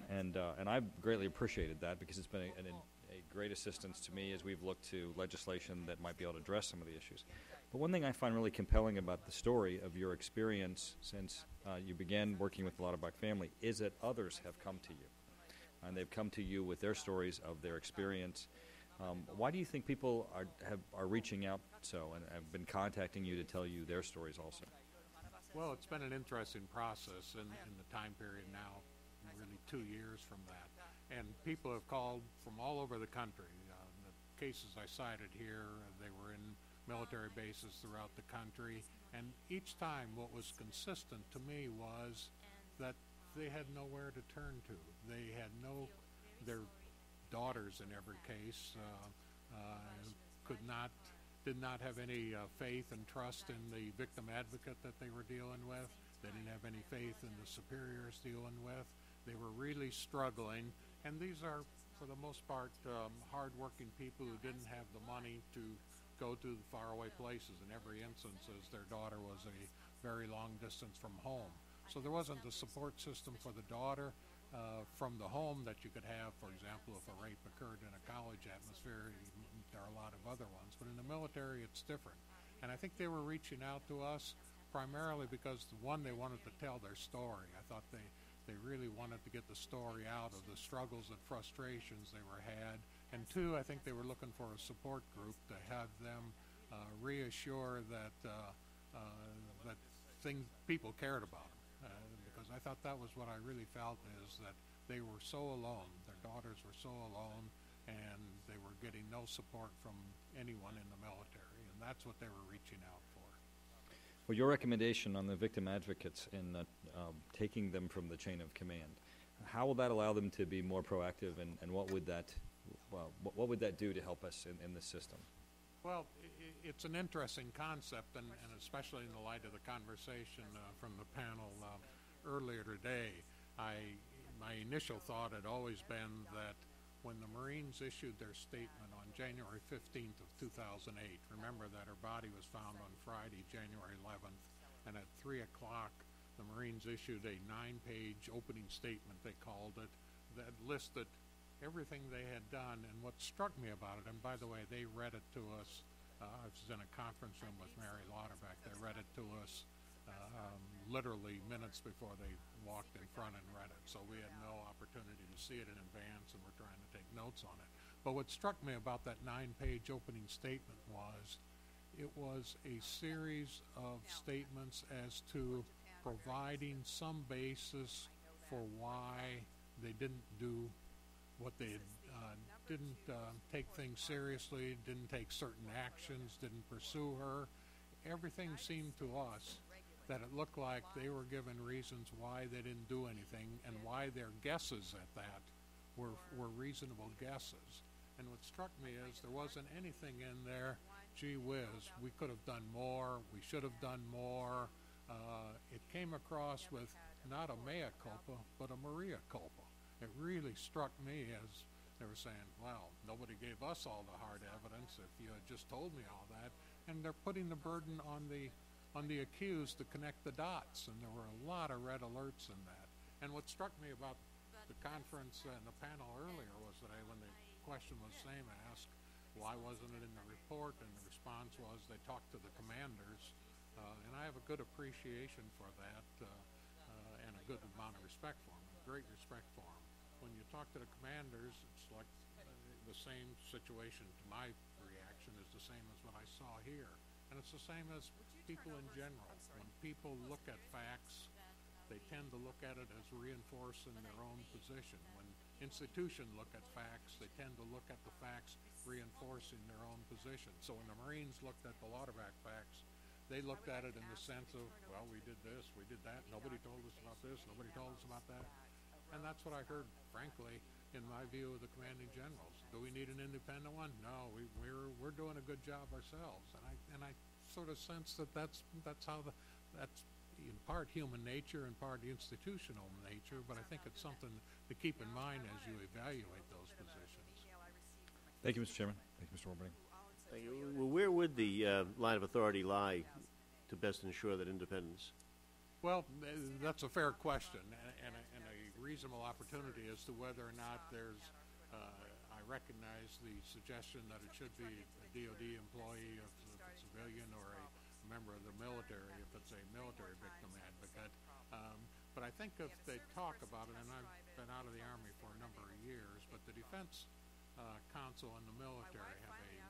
And I've greatly appreciated that, because it's been a great assistance to me as we've looked to legislation that might be able to address some of the issues. But one thing I find really compelling about the story of your experience since you began working with the Lauterbach family is that others have come to you. And they've come to you with their stories of their experience. Why do you think people are reaching out so and have been contacting you to tell you their stories also? Well, it's been an interesting process in the time period now, really 2 years from that. And people have called from all over the country. The cases I cited here, they were in military bases throughout the country. And each time what was consistent to me was that they had nowhere to turn to. They had their daughters in every case did not have any faith and trust in the victim advocate that they were dealing with. They didn't have any faith in the superiors dealing with. They were really struggling, and these are, for the most part, hard-working people who didn't have the money to go to the faraway places. In every instance, as their daughter was a very long distance from home. So there wasn't the support system for the daughter from the home that you could have, for example, if a rape occurred in a college atmosphere. There are a lot of other ones, but in the military it's different. And I think they were reaching out to us primarily because, one, they wanted to tell their story. I thought they really wanted to get the story out of the struggles and frustrations they had. And two, I think they were looking for a support group to have them reassure that people cared about them. Because I thought that was what I really felt, is that they were so alone. Their daughters were so alone, and they were getting no support from anyone in the military. And that's what they were reaching out for. Well, your recommendation on the victim advocates in taking them from the chain of command, how will that allow them to be more proactive, and what would that do to help us in this system? Well, it's an interesting concept, and especially in the light of the conversation from the panel earlier today. My initial thought had always been that when the Marines issued their statement on January 15th of 2008, remember that her body was found on Friday, January 11th, and at 3 o'clock the Marines issued a 9-page opening statement, they called it, that listed everything they had done. And what struck me about it, and by the way, they read it to us, I was in a conference room with Mary Lauterbach, they read it to us literally minutes before they walked in front and read it. So we had no opportunity to see it in advance, and we're trying to take notes on it. But what struck me about that 9-page opening statement was it was a series of statements as to providing some basis for why they didn't do what they didn't take things seriously, didn't take certain actions, didn't pursue her. Everything seemed to us that it looked like they were given reasons why they didn't do anything, and why their guesses at that were reasonable guesses. And what struck me is there wasn't anything in there, gee whiz, we could have done more, we should have done more. It came across with not a mea culpa, but a Maria culpa. It really struck me as they were saying, well, nobody gave us all the hard evidence if you had just told me all that. And they're putting the burden on the on the accused to connect the dots, and there were a lot of red alerts in that. And what struck me about the conference and the panel earlier was that when the question was asked, why wasn't it in the report, and the response was they talked to the commanders, and I have a good appreciation for that and a good amount of respect for them, great respect for them. When you talk to the commanders, it's like the same situation. To my reaction is the same as what I saw here, and it's the same as people in general. When people look at facts, they tend to look at it as reinforcing their own position. When institutions look at facts, they tend to look at the facts reinforcing their own position. So when the Marines looked at the Lauterbach facts, they looked at it in the sense of, well, we did this, we did that, nobody told us about this, nobody told us about that. And that's what I heard, frankly, in my view of the commanding generals. Do we need an independent one? No, we're doing a good job ourselves. And I sort of sense that that's in part human nature and part institutional nature, but I think it's something to keep in mind as you evaluate those positions. Thank you, Mr. Chairman. Thank you, Mr. Warburton. Thank you. Well, where would the line of authority lie to best ensure that independence? Well, that's a fair question, and a reasonable opportunity as to whether or not there's, I recognize the suggestion that it should be a DOD employee, if it's a civilian, or a member of the military, if it's a military victim advocate. But I think if they talk about it, and I've been out of the Army for a number of years, but the Defense Council and the military have a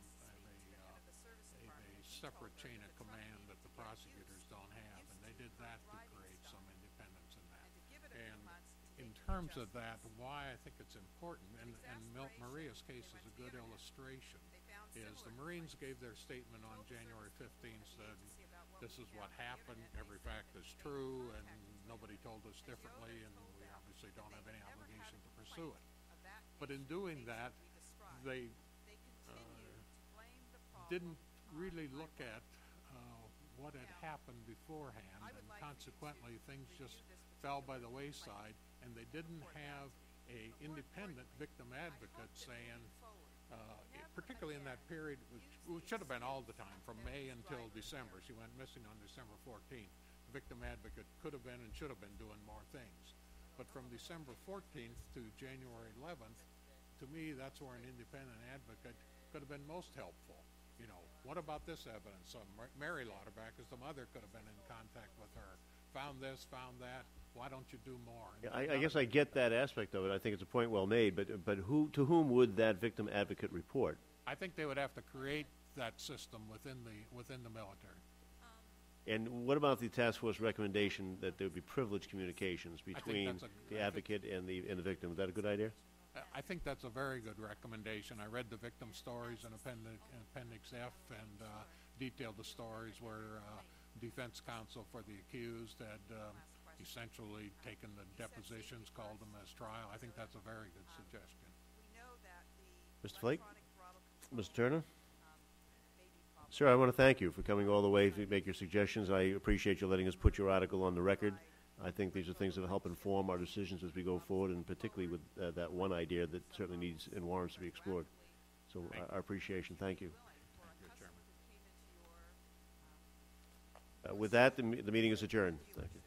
separate chain of command that the prosecutors don't have, and they did that to create some independence in that. And in terms of that, why I think it's important, and Maria's case is a good illustration, is the Marines gave their statement on January 15th, said this is what happened, every fact is true, and nobody told us differently, and we obviously don't have any obligation to pursue it. But in doing that, they didn't really look at what had happened beforehand, and consequently things just fell by the wayside, and they didn't have a independent victim advocate saying, particularly in that period, which should have been all the time, from May until December. She went missing on December 14th. The victim advocate could have been and should have been doing more things. But from December 14th to January 11th, to me, that's where an independent advocate could have been most helpful. You know, what about this evidence? Mary Lauterbach, as the mother, could have been in contact with her. Found this, found that. Why don't you do more? Yeah, I guess I get that aspect of it. I think it's a point well made. But to whom would that victim advocate report? I think they would have to create that system within the military. And what about the task force recommendation that there would be privileged communications between the advocate and the victim? Is that a good idea? I think that's a very good recommendation. I read the victim stories in Appendix F and detailed the stories where defense counsel for the accused had essentially taken the depositions, called them as trial. I think that's a very good suggestion. Mr. Flake? Mr. Turner? Sir, I want to thank you for coming all the way to make your suggestions. I appreciate you letting us put your article on the record. I think these are things that will help inform our decisions as we go forward, and particularly with that one idea that certainly needs and warrants to be explored. So our appreciation. Thank you. Thank you, Chairman. With that, the meeting is adjourned. Thank you.